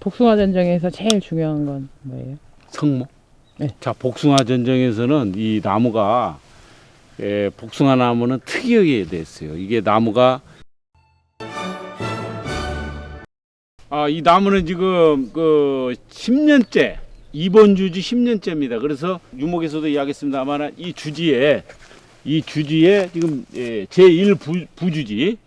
복숭아 전쟁에서 제일 중요한 건 뭐예요? 성모. 네. 자, 복숭아 전쟁에서는 이 나무가 복숭아 나무는 특이하게 됐어요. 이게 나무가 이 나무는 지금 그 10년째 이번 주지 10년째입니다. 그래서 유목에서도 이야기했습니다만 이 주지에 지금 제1 부주지,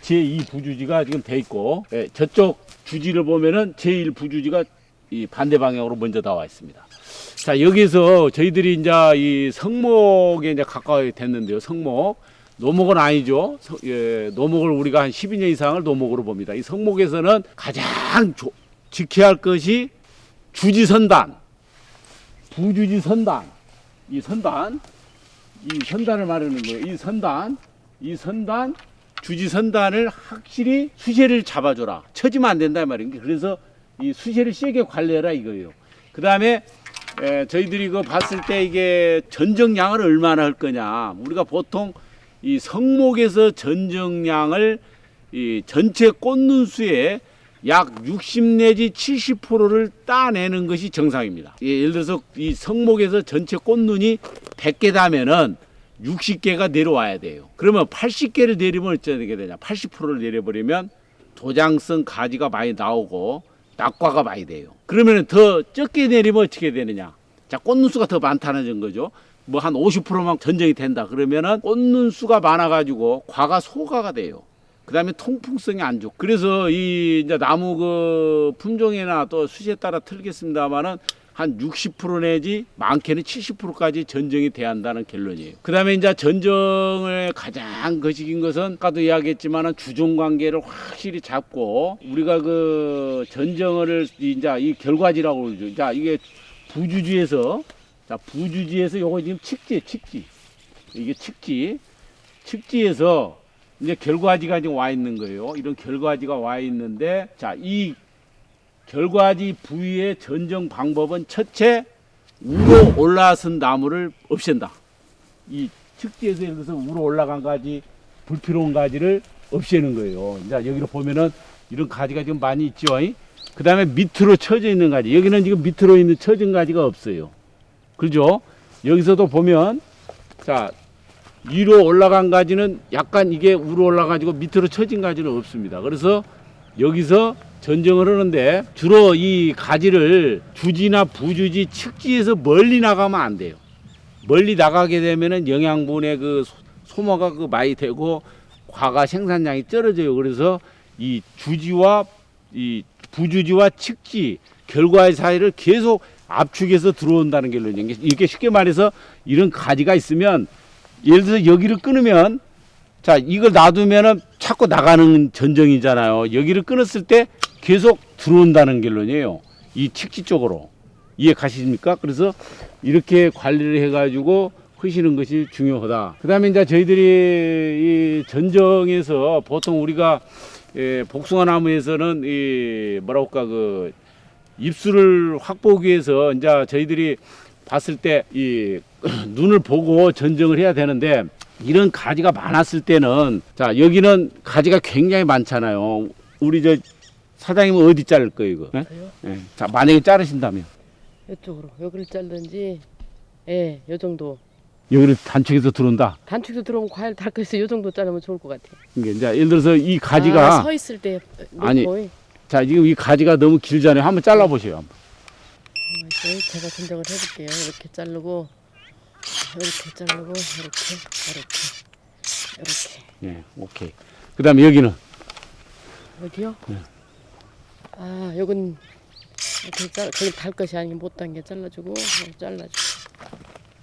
제2 부주지가 지금 돼 있고 저쪽 주지를 보면은 제1 부주지가 이 반대 방향으로 먼저 나와 있습니다. 자, 여기서 저희들이 이제 이 성목에 이제 가까이 됐는데요. 성목. 노목은 아니죠. 노목을 우리가 한 12년 이상을 노목으로 봅니다. 이 성목에서는 가장 지켜야 할 것이 주지선단, 부주지선단, 이 선단을 말하는 거예요. 이 선단, 주지선단을 확실히 수세를 잡아줘라. 처지면 안 된다 말입니다. 그래서 이 수세를 세게 관리해라 이거예요. 그 다음에 저희들이 그 봤을 때 이게 전정량을 얼마나 할 거냐. 우리가 보통 이 성목에서 전정량을 이 전체 꽂는 수의 약 60 내지 70%를 따내는 것이 정상입니다. 예를 들어서 이 성목에서 전체 꽃눈이 100개다면은 60개가 내려와야 돼요. 그러면 80개를 내리면 어찌 되게 되냐? 80%를 내려버리면 도장성 가지가 많이 나오고 낙과가 많이 돼요. 그러면 더 적게 내리면 어떻게 되느냐? 자, 꽂는 수가 더 많다는 거죠. 뭐 한 50%만 전정이 된다. 그러면은 꽂는 수가 많아가지고 과가 소가가 돼요. 그 다음에 통풍성이 안 좋고. 그래서 이 이제 나무 그 품종이나 또 수시에 따라 틀리겠습니다만은 한 60% 내지 많게는 70%까지 전정이 돼야 한다는 결론이에요. 그 다음에 이제 전정을 가장 거시긴 것은 아까도 이야기했지만은 주종 관계를 확실히 잡고 우리가 그 전정을 이제 이 결과지라고 그러죠. 자, 이게 부주지에서 요거 지금 칙지. 이게 칙지에서 이제 결과지가 지금 와 있는 거예요. 이런 결과지가 와 있는데, 자, 이 결과지 부위의 전정 방법은 첫째, 우로 올라선 나무를 없앤다. 이 칙지에서 예를 들어서 우로 올라간 가지, 불필요한 가지를 없애는 거예요. 자, 여기로 보면은 이런 가지가 지금 많이 있죠. 그 다음에 밑으로 쳐져 있는 가지. 여기는 지금 밑으로 있는 쳐진 가지가 없어요. 그죠? 여기서도 보면, 자, 위로 올라간 가지는 약간 이게 위로 올라가지고 밑으로 처진 가지는 없습니다. 그래서 여기서 전정을 하는데 주로 이 가지를 주지나 부주지 측지에서 멀리 나가면 안 돼요. 멀리 나가게 되면은 영양분의 그 소모가 그 많이 되고 과가 생산량이 떨어져요. 그래서 이 주지와 이 부주지와 측지 결과의 사이를 계속 압축해서 들어온다는 결론이에요. 이게 쉽게 말해서 이런 가지가 있으면 예를 들어서 여기를 끊으면 자, 이걸 놔두면은 자꾸 나가는 전정이잖아요. 여기를 끊었을 때 계속 들어온다는 결론이에요. 이 측지 쪽으로. 이해 가십니까? 그래서 이렇게 관리를 해가지고 하시는 것이 중요하다. 그 다음에 이제 저희들이 이 전정에서 보통 우리가 복숭아 나무에서는 이 뭐랄까 그 입술을 확보하기 위해서 이제 저희들이 봤을 때 이 눈을 보고 전정을 해야 되는데 이런 가지가 많았을 때는 자, 여기는 가지가 굉장히 많잖아요. 우리 저 사장님은 어디 자를 거예요, 이거? 네? 네. 자, 만약에 자르신다면 이쪽으로 여기를 자르든지 예, 요 정도. 여기를 단축해서 들어온다. 단축도 들어오면 과일 달 거에서 요 정도 자르면 좋을 것 같아요. 이게 이제 예를 들어서 이 가지가 서 있을 때 아니, 놓고 자, 지금 이 가지가 너무 길잖아요. 한번 잘라 보세요. 한번. 제가 선정을 해볼게요. 이렇게 자르고 이렇게. 네, 오케이. 그다음에 여기는 어디요? 네. 아, 여긴 이렇게 거기 달 것이 아니면 못 단 게 잘라주고 잘라주고.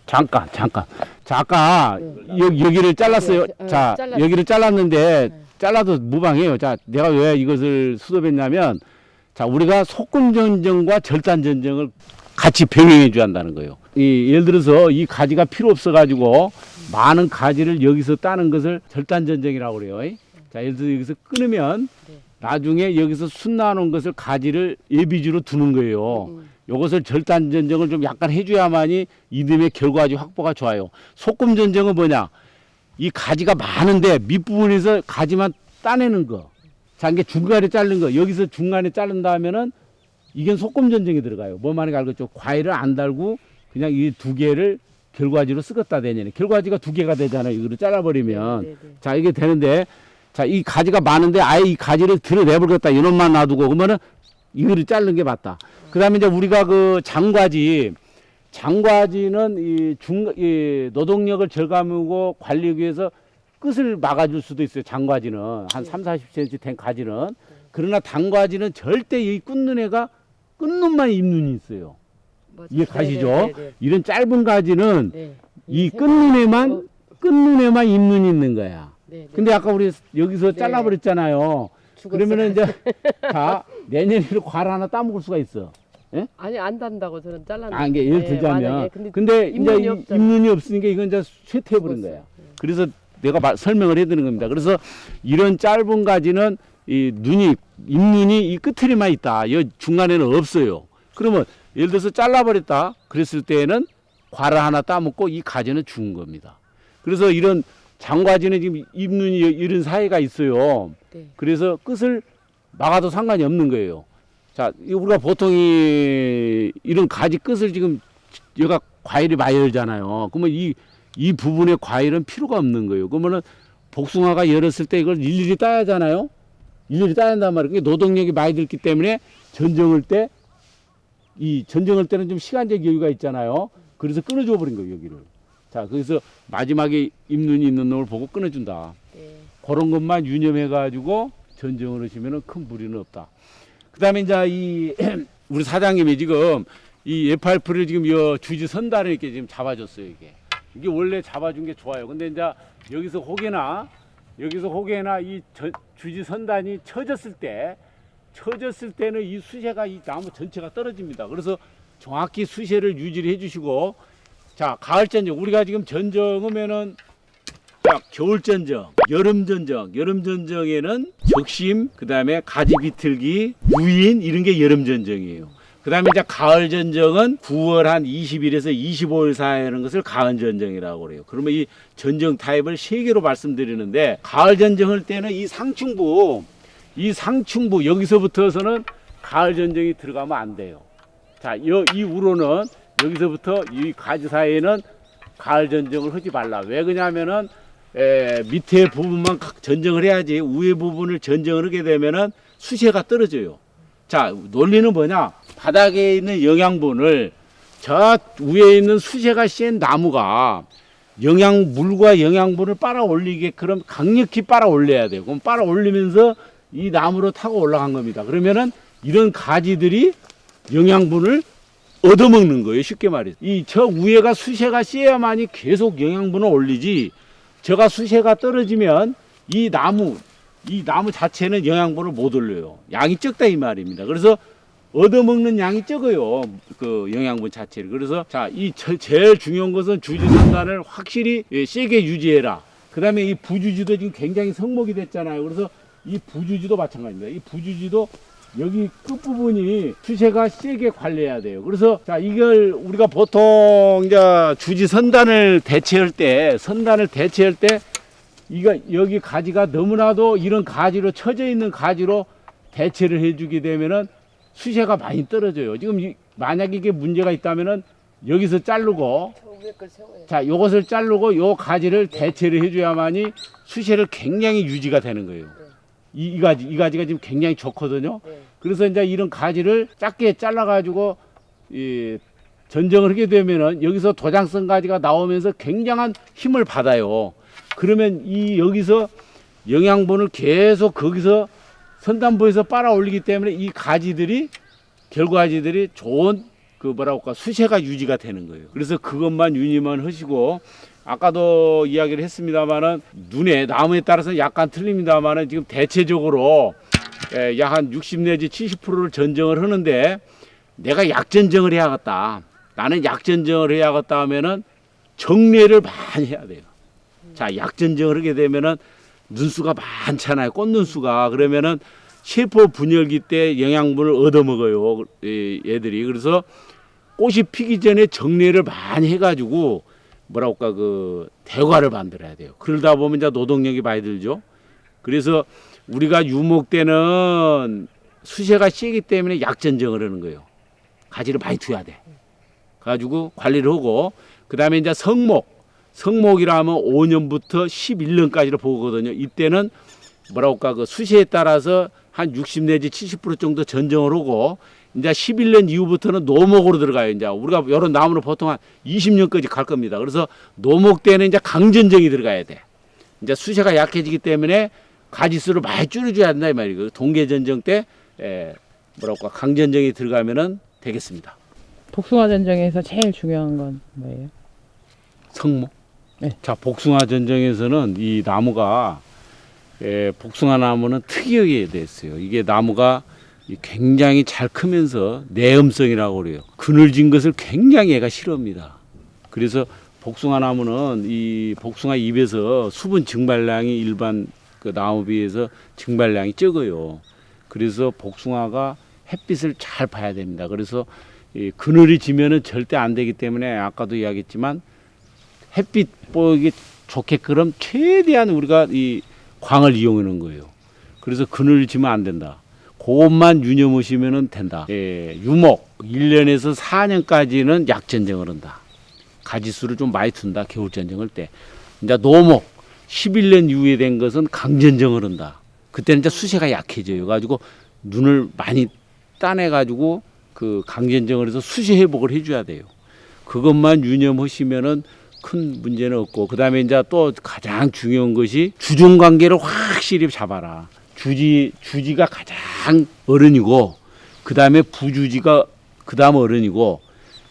잠깐. 자, 아까 여기를 잘랐어요. 자, 여기를 잘랐는데 잘라도 무방해요. 자, 내가 왜 이것을 수습했냐면, 자, 우리가 소금 전정과 절단 전정을 같이 병행해 줘야 한다는 거예요. 예를 들어서 이 가지가 필요 없어 가지고 많은 가지를 여기서 따는 것을 절단 전정이라고 그래요. 자, 예를 들어서 여기서 끊으면 나중에 여기서 순 나놓은 것을 가지를 예비주로 두는 거예요. 요것을 절단 전정을 좀 약간 해줘야만이 이듬해 결과지 확보가 좋아요. 소금 전정은 뭐냐? 이 가지가 많은데 밑부분에서 가지만 따내는 거. 자, 이게 중간에 자른 거. 여기서 중간에 자른다 하면은 이게 소금 전쟁이 들어가요. 뭐 말인지 알겠죠? 과일을 안 달고 그냥 이 두 개를 결과지로 쓰겠다 되냐니. 결과지가 두 개가 되잖아요. 이거를 잘라버리면. 네, 네, 네. 자, 이게 되는데, 자, 이 가지가 많은데 아예 이 가지를 드러내버렸다. 이놈만 놔두고 그러면은 이거를 자르는 게 맞다. 그 다음에 이제 우리가 그 장과지는 이 노동력을 절감하고 관리하기 위해서 끝을 막아줄 수도 있어요. 장과지는. 한 네. 3, 40cm 된 가지는. 그러나 단과지는 절대 이 끝눈 애가 끝눈만 잎눈이 있어요. 맞아요. 이해 가시죠? 네, 네, 네, 이런 짧은 가지는 네. 이 세- 끝눈에만 잎눈이 있는 거야. 네, 네. 근데 아까 우리 여기서 네. 잘라버렸잖아요. 죽었어요. 그러면은 이제 자 내년에는 과를 하나 따먹을 수가 있어. 아니 안 단다고 저는 잘랐는데. 아, 이게 예를 네, 들자면 만약에. 근데 이제 잎눈이 없잖아요. 잎눈이 없으니까 이건 이제 쇠퇴해버린 죽었어요. 거야. 그래서 내가 설명을 해드리는 겁니다. 그래서 이런 짧은 가지는 이 잎눈이 이 끝에만 있다. 이 중간에는 없어요. 그러면 예를 들어서 잘라버렸다. 그랬을 때에는 과를 하나 따먹고 이 가지는 죽은 겁니다. 그래서 이런 장과지는 지금 잎눈이 이런 사이가 있어요. 네. 그래서 끝을 막아도 상관이 없는 거예요. 자, 우리가 보통 이런 가지 끝을 지금 여기가 과일이 많이 열잖아요. 그러면 이 부분의 과일은 필요가 없는 거예요. 그러면은 복숭아가 열었을 때 이걸 일일이 따야 하잖아요. 일일이 따야 한단 말이에요. 그게 노동력이 많이 들기 때문에 전쟁할 때는 좀 시간적 여유가 있잖아요. 그래서 끊어줘 버린 거예요, 여기를. 자, 그래서 마지막에 잎눈이 있는 놈을 보고 끊어준다. 네. 그런 것만 유념해가지고 전쟁을 하시면은 큰 무리는 없다. 그 다음에 이제 우리 사장님이 지금 이 F8P를 지금 이 주지 선단을 이렇게 지금 잡아줬어요, 이게 원래 잡아준 게 좋아요. 근데 이제 여기서 혹여나 이 주지 선단이 처졌을 때는 이 수세가 이 나무 전체가 떨어집니다. 그래서 정확히 수세를 유지를 해주시고, 자, 가을 전쟁 우리가 지금 전쟁하면은 자, 겨울 전쟁, 여름 전쟁에는 적심, 그 다음에 가지 비틀기, 유인 이런 게 여름 전쟁이에요. 그 다음에 이제 가을 전쟁은 9월 한 20일에서 25일 사이에 하는 것을 가을 전쟁이라고 그래요. 그러면 이 전쟁 타입을 3개로 말씀드리는데, 가을 전쟁할 때는 이 상충부 여기서부터서는 가을 전쟁이 들어가면 안 돼요. 자, 이 우로는 여기서부터 이 가지 사이에는 가을 전쟁을 하지 말라. 왜 그러냐면은 밑에 부분만 전쟁을 해야지 위에 부분을 전쟁을 하게 되면은 수세가 떨어져요. 자, 논리는 뭐냐? 바닥에 있는 영양분을 저 위에 있는 수세가 센 나무가 물과 영양분을 빨아 올리게끔 강력히 빨아 올려야 돼요. 그럼 빨아 올리면서 이 나무로 타고 올라간 겁니다. 그러면은 이런 가지들이 영양분을 얻어먹는 거예요. 쉽게 말해서. 저 위에가 수세가 세야만이 계속 영양분을 올리지, 저가 수세가 떨어지면 이 나무 자체는 영양분을 못 올려요. 양이 적다 이 말입니다. 그래서 얻어먹는 양이 적어요. 그 영양분 자체를. 그래서 자, 제일 중요한 것은 주지선단을 확실히 세게 유지해라. 그 다음에 이 부주지도 지금 굉장히 성목이 됐잖아요. 그래서 이 부주지도 마찬가지입니다. 이 부주지도 여기 끝부분이 수세가 세게 관리해야 돼요. 그래서 자, 이걸 우리가 보통 이제 주지 선단을 대체할 때 이거 여기 가지가 너무나도 이런 가지로 처져 있는 가지로 대체를 해주게 되면은 수세가 많이 떨어져요. 지금 만약 이게 문제가 있다면은 여기서 자르고, 자, 요것을 자르고 요 가지를 대체를 해줘야만이 수세를 굉장히 유지가 되는 거예요. 이 가지가 지금 굉장히 좋거든요. 네. 그래서 이제 이런 가지를 작게 잘라가지고 전쟁을 하게 되면은 여기서 도장성 가지가 나오면서 굉장한 힘을 받아요. 그러면 여기서 영양분을 계속 거기서 선단부에서 빨아 올리기 때문에 이 가지들이 결과지들이 좋은 수세가 유지가 되는 거예요. 그래서 그것만 유념만 하시고, 아까도 이야기를 했습니다만은 나무에 따라서 약간 틀립니다만은 지금 대체적으로 약 한 60 내지 70%를 전쟁을 하는데, 내가 약전쟁을 해야겠다. 나는 약전쟁을 해야겠다 하면은 정례를 많이 해야 돼요. 자, 약전쟁을 하게 되면은 눈수가 많잖아요. 꽃눈수가. 그러면은 세포 분열기 때 영양분을 얻어먹어요. 얘들이. 그래서 꽃이 피기 전에 정례를 많이 해가지고 대과를 만들어야 돼요. 그러다 보면 이제 노동력이 많이 들죠. 그래서 우리가 유목 때는 수세가 세기 때문에 약전정을 하는 거예요. 가지를 많이 둬야 돼. 가지고 관리를 하고 그다음에 이제 성목이라 하면 5년부터 11년까지를 보거든요. 이때는 뭐랄까 그 수세에 따라서 한 60 내지 70% 정도 전정을 하고 이제 11년 이후부터는 노목으로 들어가요. 이제 우리가 이런 나무는 보통 한 20년까지 갈 겁니다. 그래서 노목 때는 이제 강전정이 들어가야 돼. 이제 수세가 약해지기 때문에 가지수를 많이 줄여줘야 한다 이 말이에요. 동계전정 때 뭐랄까 강전정이 들어가면은 되겠습니다. 복숭아 전쟁에서 제일 중요한 건 뭐예요? 성목. 네. 자, 복숭아 전정에서는 이 나무가 복숭아 나무는 특이하게 됐어요. 이게 나무가 굉장히 잘 크면서 내음성이라고 그래요. 그늘진 것을 굉장히 얘가 싫어합니다. 그래서 복숭아 나무는 이 복숭아 잎에서 수분 증발량이 일반 그 나무에 비해서 증발량이 적어요. 그래서 복숭아가 햇빛을 잘 봐야 됩니다. 그래서 이 그늘이 지면은 절대 안 되기 때문에 아까도 이야기했지만 햇빛 보기 좋게끔 최대한 우리가 이 광을 이용하는 거예요. 그래서 그늘을 지면 안 된다. 그것만 유념하시면 된다. 유목 1년에서 4년까지는 약전정을 한다. 가지수를 좀 많이 둔다. 겨울전정할 때. 이제 노목 11년 이후에 된 것은 강전정을 한다. 그때는 이제 수세가 약해져요. 가지고 눈을 많이 따내가지고 그 강전정을 해서 수세 회복을 해줘야 돼요. 그것만 유념하시면은 큰 문제는 없고 그다음에 이제 또 가장 중요한 것이 주종 관계를 확실히 잡아라. 주지가 가장 어른이고 그다음에 부주지가 그다음 어른이고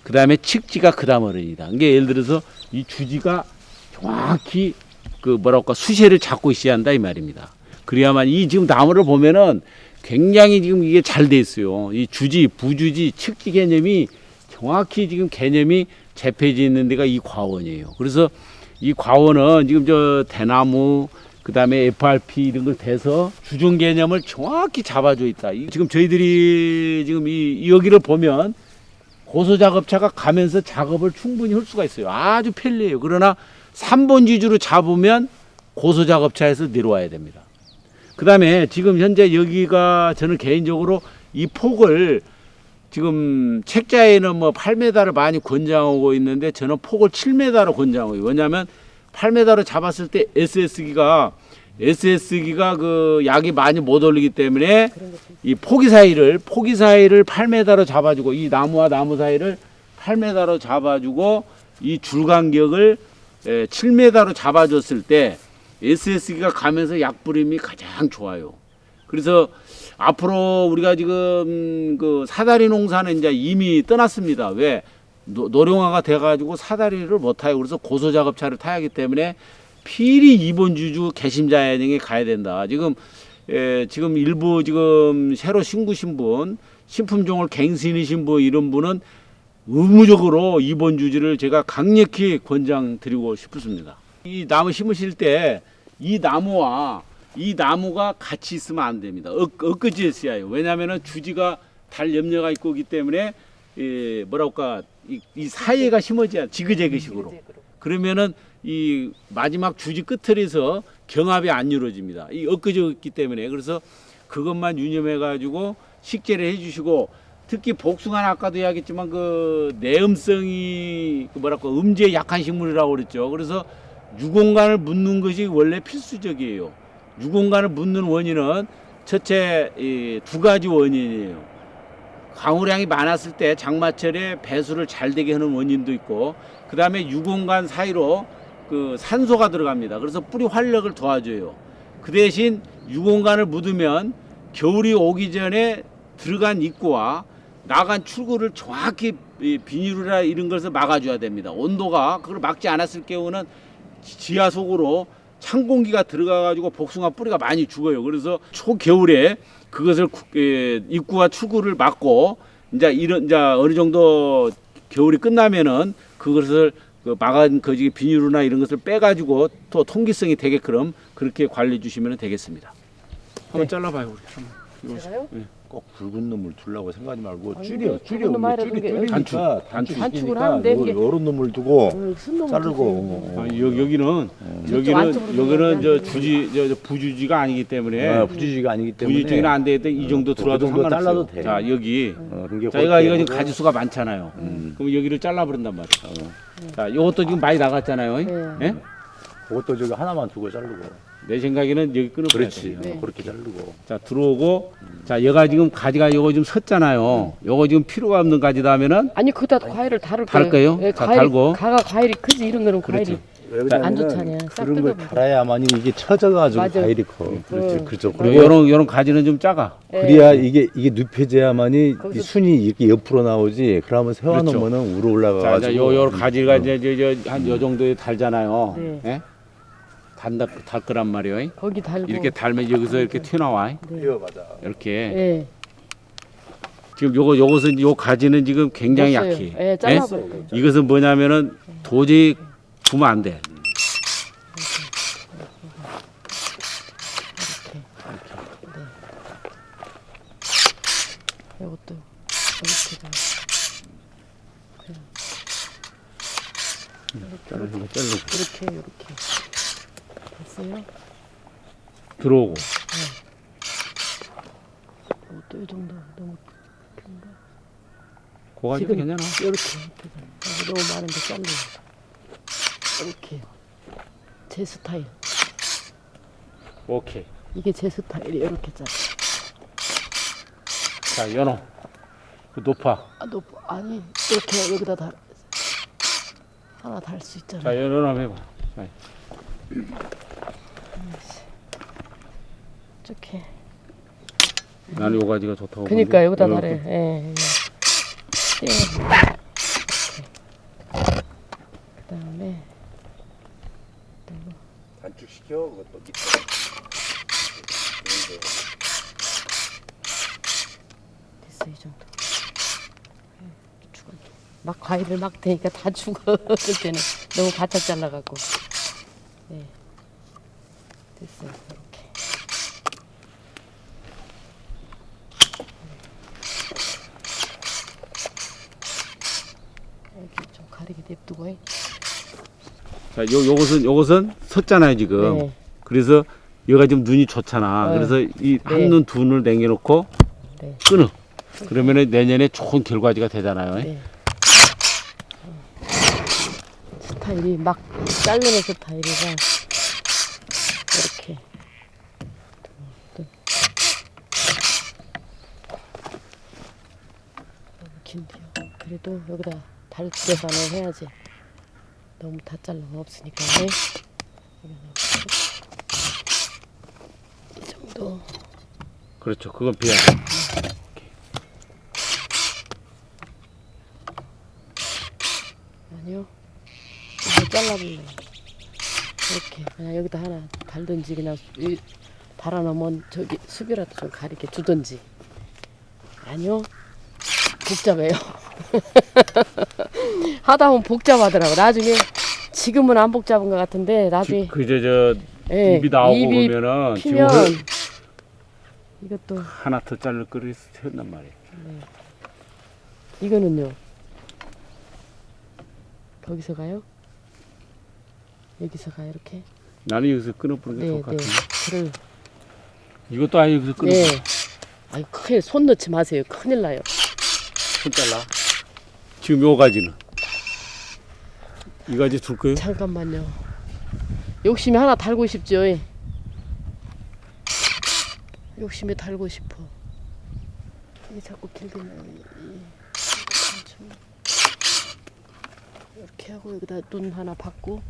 그다음에 칙지가 그다음 어른이다. 그게 예를 들어서 이 주지가 정확히 그 뭐랄까 수세를 잡고 있어야 한다 이 말입니다. 그래야만 이 지금 나무를 보면은 굉장히 지금 이게 잘 돼 있어요. 이 주지, 부주지, 칙지 개념이 정확히 지금 개념이 재패지 있는 데가 이 과원이에요. 그래서 이 과원은 지금 저 대나무 그다음에 FRP 이런 걸 대서 주종 개념을 정확히 잡아줘 있다. 지금 저희들이 지금 이 여기를 보면 고소 작업차가 가면서 작업을 충분히 할 수가 있어요. 아주 편리해요. 그러나 3번 지주로 잡으면 고소 작업차에서 내려와야 됩니다. 그다음에 지금 현재 여기가 저는 개인적으로 이 폭을 지금 책자에는 뭐 8m를 많이 권장하고 있는데 저는 폭을 7m로 권장하고요. 왜냐하면 8m로 잡았을 때 SS기가 그 약이 많이 못 올리기 때문에 이 포기 사이를 8m로 잡아주고 이 나무와 나무 사이를 8m로 잡아주고 이 줄 간격을 7m로 잡아줬을 때 SS기가 가면서 약불임이 가장 좋아요. 그래서 앞으로 우리가 지금 그 사다리 농사는 이제 이미 떠났습니다. 왜? 노령화가 돼가지고 사다리를 못 타요. 그래서 고소 작업차를 타야 하기 때문에 필히 2번 주주 개심자연행에 가야 된다. 지금 일부 지금 새로 신구신 분, 신품종을 갱신이신 분 이런 분은 의무적으로 2번 주지를 제가 강력히 권장드리고 싶습니다. 이 나무 심으실 때 이 나무와 이 나무가 같이 있으면 안 됩니다. 엊그지에 있어야 해요. 왜냐하면 주지가 달 염려가 있고 있기 때문에 뭐랄까 이 사이가 심어져야 지그재그식으로. 그러면은 이 마지막 주지 끝을에서 경합이 안 이루어집니다. 이 엊그저기 때문에 그래서 그것만 유념해가지고 식재를 해주시고 특히 복숭아는 아까도 이야기했지만 그 내음성이 그 뭐랄까 음지에 약한 식물이라고 그랬죠. 그래서 유공간을 묻는 것이 원래 필수적이에요. 유공간을 묻는 원인은 첫째 두 가지 원인이에요. 강우량이 많았을 때 장마철에 배수를 잘 되게 하는 원인도 있고 그 다음에 유공간 사이로 그 산소가 들어갑니다. 그래서 뿌리 활력을 도와줘요. 그 대신 유공간을 묻으면 겨울이 오기 전에 들어간 입구와 나간 출구를 정확히 비닐이나 이런 것을 막아줘야 됩니다. 온도가 그걸 막지 않았을 경우는 지하 속으로 찬 공기가 들어가가지고 복숭아 뿌리가 많이 죽어요. 그래서 초겨울에 그것을 입구와 출구를 막고 이제 어느 정도 겨울이 끝나면은 그것을 막은 거지 비닐이나 이런 것을 빼가지고 또 통기성이 되게끔 그렇게 관리해 주시면 되겠습니다. 한번 잘라봐요 우리. 제가요? 네. 꼭 붉은 놈을 두려고 생각하지 말고 아니, 줄여 붉은 놈 말해도 그게 줄이니까 단축을 하는데 이게 요런 놈을 두고 쓴 놈을 자르고 여기는 안쪽으로 저 들어가면 안 부주지가 아니기 때문에 부주지가 아니기 때문에 부주지는 안 되는데 이 정도 들어와도 정도 상관없어요. 잘라도 돼. 자 여기 그게 자 이거 그렇게 지금 가지수가 많잖아요. 그럼 여기를 잘라버린단 말이에요. 자 이것도 지금 많이 나갔잖아요. 네. 예? 그것도 저기 하나만 두고 자르고 내 생각에는 여기 끊어버려야 그렇지 돼요. 네. 그렇게 자르고 자 들어오고 자 얘가 지금 가지가 요거 좀 섰잖아요. 요거 지금 필요가 없는 가지다 하면은 아니 거기다 과일을 다를 다를 거예요? 예, 자, 과일, 달고. 가가 과일이 크지 이런 거는 과일이 안 좋잖아요. 싹 그런 걸 뜯어버려. 달아야만이 이게 처져가지고 맞아. 과일이 커. 그렇지, 그렇죠. 그리고 요런 가지는 좀 작아. 예. 그래야 이게 눕혀져야만이 거기서- 이 순이 이렇게 옆으로 나오지. 그러면 세워놓으면은 위로 자, 올라가가지고. 이제 요 가지가 이제 한 요 정도에 달잖아요. 네. 예? 달 거란 말이에요. 거기 달고 이렇게 달면 여기서 이렇게 튀어나와. 맞아. 이렇게. 예. 지금 요것은 요 가지는 지금 굉장히 못 써요. 약해. 예, 잘라버려. 이것은 뭐냐면은 도저히 두면 안 돼. 이것도 이렇게 다 자르고 이렇게 됐어요. 들어오고. 이것도 이 정도 너무 큰가? 그 가지도 지금 괜찮아. 이렇게 여기 너무 많은데 잘라. 이렇게 제 스타일. 오케이. 이게 제 스타일이 이렇게 잘라. 자, 연어. 그 높아. 아, 너 아니 이렇게 여기다 달 하나 달 수 있잖아. 자, 연어 한번 해봐. 자, 이렇게. 나는 요 가지가 좋다고. 그니까 보는데. 여기다 이렇게. 달해. 예. 예. 그다음에 단축시켜 그것도 밑에. 됐어 이 정도. 죽어. 막 과일을 막 대니까 다 죽어. 그때는 너무 바짝 잘라갖고. 네. 됐어 이렇게. 여기 좀 가리게 냅두고. 자, 요것은 섰잖아요, 지금. 네. 그래서 얘가 지금 눈이 좋잖아. 네. 그래서 이 한 네. 눈, 두 눈을 남겨놓고 네. 끊어. 그러면은 내년에 좋은 결과지가 되잖아요. 네. 스타일이 막 자르는 스타일이라 이렇게 너무 긴데요. 그래도 여기다 달 계산을 해야지. 너무 다 잘라면 없으니까. 네. 이 정도. 그렇죠. 그건 비야. 아니요. 이거 잘라볼래요. 이렇게 그냥 여기다 하나 달든지 그냥 달아놓으면 저기 숲이라도 좀 가리게 두든지. 아니요. 복잡해요. 하다 보면 복잡하더라고. 나중에 지금은 안 복잡한 것 같은데 나중에 그저 저 예, 입이 나오고 입이 보면은 지금 피면 이것도 하나 더 자를 거를 세운단 말이에요. 이거는요. 거기서 가요? 여기서 가요 이렇게? 나는 여기서 끊어보는 게 네, 좋을 것 네. 같은데. 그를 이것도 아예 여기서 끊어. 네. 아이 큰일 손 넣지 마세요. 큰일 나요. 손 잘라. 지금 요 가지는 이 가지 둘 거예요? 잠깐만요. 욕심이 하나 달고 싶죠. 욕심에 달고 싶어. 이게 자꾸 길게 나요. 이렇게 하고 여기다 눈 하나 받고.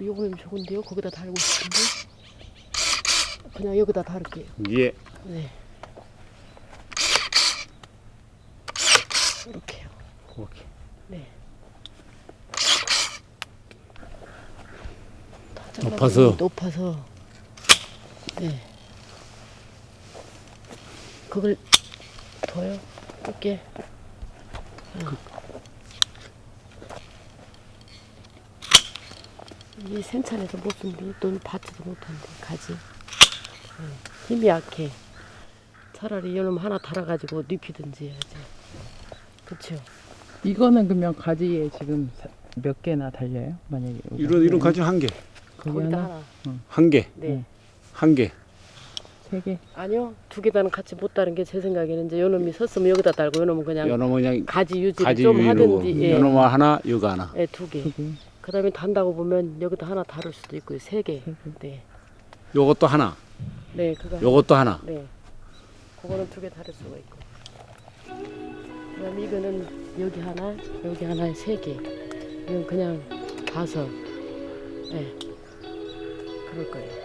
요거는 좋은데요. 거기다 달고 싶은데 그냥 여기다 달을게요. 예. 네. 이렇게요. 오케이. 네. 높아서. 높아서. 네. 그걸 둬요. 이렇게. 이 생찬에서 못 쓴데 돈 받지도 못한대 가지. 힘이 약해. 차라리 이놈 하나 달아가지고 눕히든지 해야지. 그쵸? 이거는 그러면 가지에 지금 몇 개나 달려요? 만약에 이런 가지 한 개, 거기 거기다 하나, 하나. 한 개, 네. 한 개. 3개. 아니요. 2개 다는 같이 못 다는 게 제 생각에는 이제 요놈이 섰으면 여기다 달고 요놈은 그냥 요놈은 그냥 가지 유지를 가지 좀 위로. 하든지. 예. 요놈은 하나, 요거 하나. 예, 2개. 2개. 그다음에 단다고 보면 여기다 하나 다룰 수도 있고 3개. 네. 요것도 하나, 네, 그거. 요것도 하나. 네. 그거는 2개 다를 수가 있고. 그다음에 이거는 여기 하나, 여기 하나에 3개. 이건 그냥 봐서. 예. 그럴 거예요.